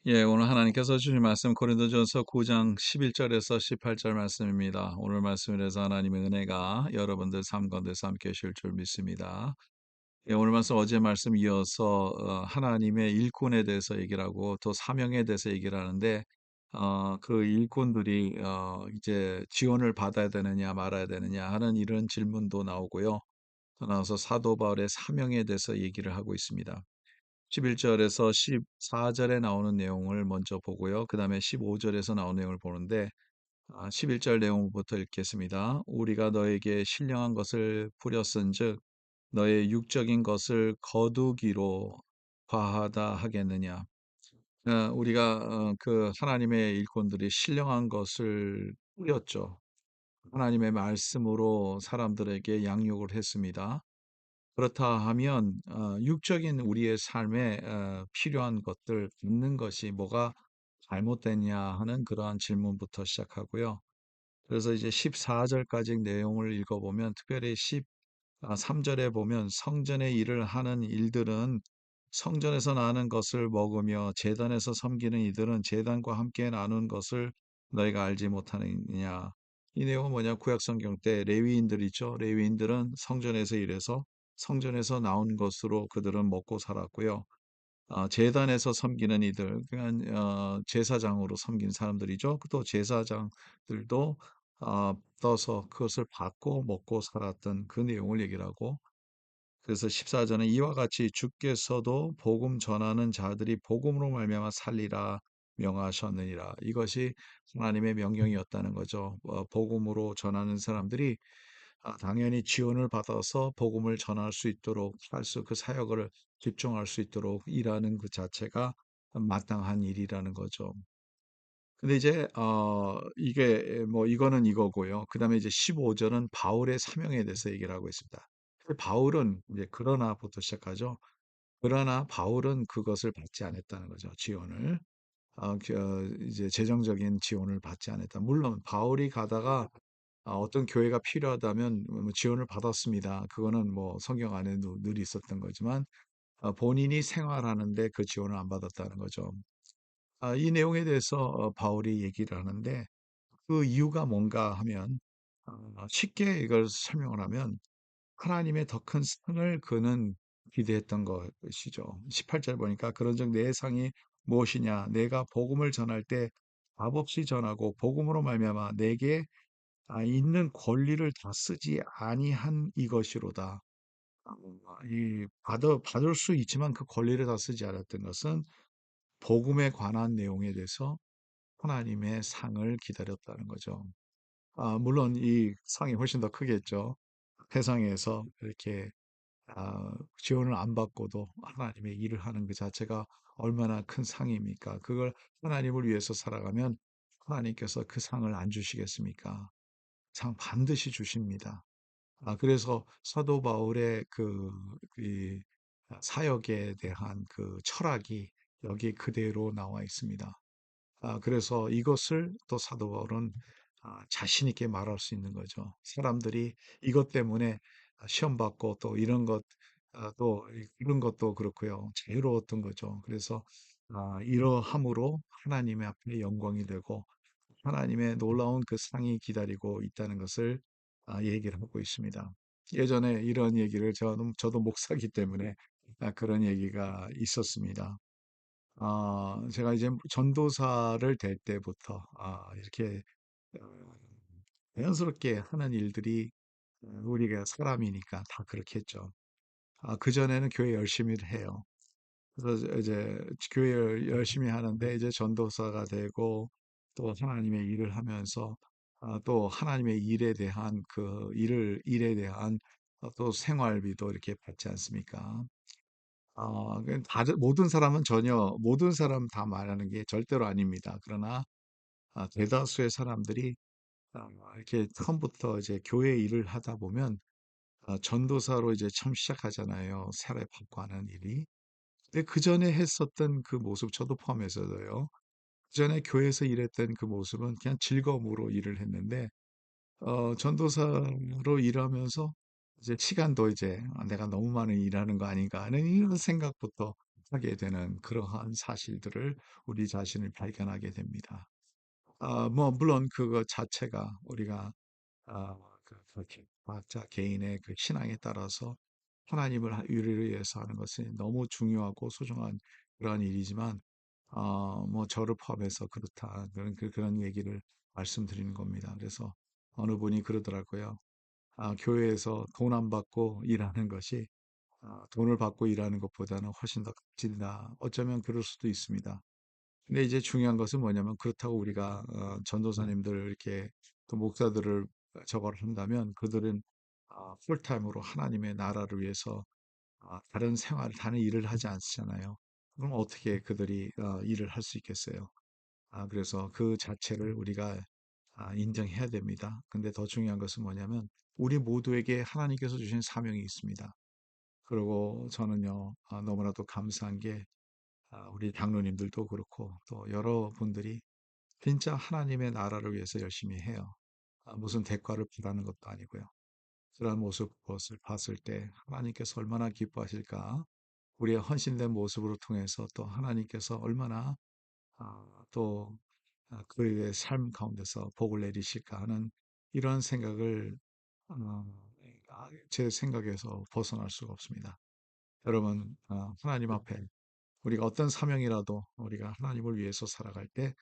예, 오늘 하나님께서 주신 말씀 고린도전서 9장 11절에서 18절 말씀입니다. 오늘 말씀에서 하나님의 은혜가 여러분들 삶 가운데서 함께 하실 줄 믿습니다. 예, 오늘 말씀 어제 말씀 이어서 하나님의 일꾼에 대해서 얘기를 하고 또 사명에 대해서 얘기를 하는데 그 일꾼들이 이제 지원을 받아야 되느냐 말아야 되느냐 하는 이런 질문도 나오고요. 또 나와서 사도 바울의 사명에 대해서 얘기를 하고 있습니다. 11절에서 14절에 나오는 내용을 먼저 보고요. 그 다음에 15절에서 나오는 내용을 보는데, 11절 내용부터 읽겠습니다. 우리가 너에게 신령한 것을 뿌렸은즉 너의 육적인 것을 거두기로 과하다 하겠느냐. 우리가 그 하나님의 일꾼들이 신령한 것을 뿌렸죠. 하나님의 말씀으로 사람들에게 양육을 했습니다. 그렇다 하면 육적인 우리의 삶에 필요한 것들 있는 것이 뭐가 잘못됐냐 하는 그러한 질문부터 시작하고요. 그래서 이제 14절까지 내용을 읽어보면 특별히 13절에 보면 성전의 일을 하는 일들은 성전에서 나는 것을 먹으며 제단에서 섬기는 이들은 제단과 함께 나눈 것을 너희가 알지 못하느냐. 이 내용은 뭐냐? 구약 성경 때 레위인들 있죠. 레위인들은 성전에서 일해서 성전에서 나온 것으로 그들은 먹고 살았고요. 제단에서 섬기는 이들, 그러니까 제사장으로 섬긴 사람들이죠. 또 제사장들도 떠서 그것을 받고 먹고 살았던 그 내용을 얘기를 하고, 그래서 14절은 이와 같이 주께서도 복음 전하는 자들이 복음으로 말미암아 살리라 명하셨느니라. 이것이 하나님의 명령이었다는 거죠. 복음으로 전하는 사람들이 당연히 지원을 받아서 복음을 전할 수 있도록 그 사역을 집중할 수 있도록 일하는 그 자체가 마땅한 일이라는 거죠. 근데 이제 이게 뭐 이거는 이거고요. 그다음에 이제 15절은 바울의 사명에 대해서 얘기를 하고 있습니다. 바울은 이제 그러나부터 시작하죠. 그러나 바울은 그것을 받지 않았다는 거죠. 지원을. 이제 재정적인 지원을 받지 않았다. 물론 바울이 가다가 어떤 교회가 필요하다면 뭐 지원을 받았습니다. 그거는 뭐 성경 안에도 늘 있었던 거지만 본인이 생활하는데 그 지원을 안 받았다는 거죠. 이 내용에 대해서 바울이 얘기를 하는데 그 이유가 뭔가 하면 쉽게 이걸 설명을 하면 하나님의 더 큰 상을 그는 기대했던 것이죠. 18절 보니까 그런즉 내 상이 무엇이냐 내가 복음을 전할 때 값없이 전하고 복음으로 말미암아 내게 있는 권리를 다 쓰지 아니한 이것이로다. 이 받을 수 있지만 그 권리를 다 쓰지 않았던 것은 복음에 관한 내용에 대해서 하나님의 상을 기다렸다는 거죠. 물론 이 상이 훨씬 더 크겠죠. 세상에서 이렇게 지원을 안 받고도 하나님의 일을 하는 그 자체가 얼마나 큰 상입니까? 그걸 하나님을 위해서 살아가면 하나님께서 그 상을 안 주시겠습니까? 상 반드시 주십니다. 그래서 사도 바울의 이 사역에 대한 그 철학이 여기 그대로 나와 있습니다. 그래서 이것을 또 사도 바울은 자신 있게 말할 수 있는 거죠. 사람들이 이것 때문에 시험 받고 또 이런 것, 또 이런 것도 그렇고요. 자유로웠던 거죠. 그래서 이러함으로 하나님의 앞에 영광이 되고 하나님의 놀라운 그 상이 기다리고 있다는 것을 얘기를 하고 있습니다. 예전에 이런 얘기를 저도 목사기 때문에 그런 얘기가 있었습니다. 제가 이제 전도사를 될 때부터 이렇게 어, 자연스럽게 하는 일들이 우리가 사람이니까 다 그렇겠죠. 그전에는 교회 열심히 해요. 그래서 이제 교회 열심히 하는데 이제 전도사가 되고 또 하나님의 일을 하면서 또 하나님의 일에 대한 일에 대한 또 생활비도 이렇게 받지 않습니까? 다들 모든 사람 다 말하는 게 절대로 아닙니다. 그러나 대다수의 사람들이 이렇게 처음부터 이제 교회 일을 하다 보면 전도사로 이제 처음 시작하잖아요. 사례 받고 하는 일이. 근데 그전에 했었던 그 모습 저도 포함해서도요. 그전에 교회에서 일했던 그 모습은 그냥 즐거움으로 일을 했는데 전도사로 일하면서 이제 시간도 이제 '내가 너무 많이 일하는 거 아닌가.' 하는 이런 생각부터 하게 되는 그러한 사실들을 우리 자신을 발견하게 됩니다. 뭐 물론 그거 자체가 우리가 그렇게 각자 개인의 그 신앙에 따라서 하나님을 위를 위해서 하는 것이 너무 중요하고 소중한 그러한 일이지만 뭐 저를 포함해서 그렇다 그런 얘기를 말씀드리는 겁니다. 그래서 어느 분이 그러더라고요. 교회에서 돈 안 받고 일하는 것이 돈을 받고 일하는 것보다는 훨씬 더 값진다. 어쩌면 그럴 수도 있습니다. 근데 이제 중요한 것은 뭐냐면 그렇다고 우리가 전도사님들 이렇게 또 목사들을 저거를 한다면 그들은 풀타임으로 하나님의 나라를 위해서 다른 생활, 다른 일을 하지 않잖아요. 그럼 어떻게 그들이 일을 할 수 있겠어요? 그래서 그 자체를 우리가 인정해야 됩니다. 근데 더 중요한 것은 뭐냐면 우리 모두에게 하나님께서 주신 사명이 있습니다. 그리고 저는요, 너무나도 감사한 게 우리 장로님들도 그렇고 또 여러분들이 진짜 하나님의 나라를 위해서 열심히 해요. 무슨 대가를 바라는 것도 아니고요. 그러한 모습을 봤을 때 하나님께서 얼마나 기뻐하실까? 우리의 헌신된 모습으로 통해서 또 하나님께서 얼마나 또 그의 삶 가운데서 복을 내리실까 하는 이런 생각을 어, 제 생각에서 벗어날 수가 없습니다. 여러분, 하나님 앞에 우리가 어떤 사명이라도 우리가 하나님을 위해서 살아갈 때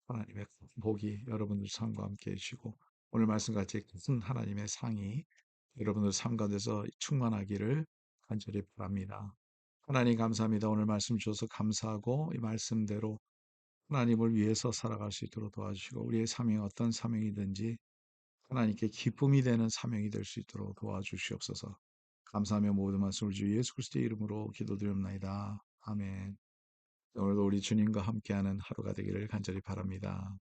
하나님의 복이 여러분들 삶과 함께 해주시고 오늘 말씀같이 큰 하나님의 상이 여러분들 삶 가운데서 충만하기를 간절히 바랍니다. 하나님 감사합니다. 오늘 말씀 주셔서 감사하고 이 말씀대로 하나님을 위해서 살아갈 수 있도록 도와주시고 우리의 사명이 어떤 사명이든지 하나님께 기쁨이 되는 사명이 될 수 있도록 도와주시옵소서. 감사하며 모든 말씀을 주 예수 그리스도의 이름으로 기도드립니다. 아멘. 오늘도 우리 주님과 함께하는 하루가 되기를 간절히 바랍니다.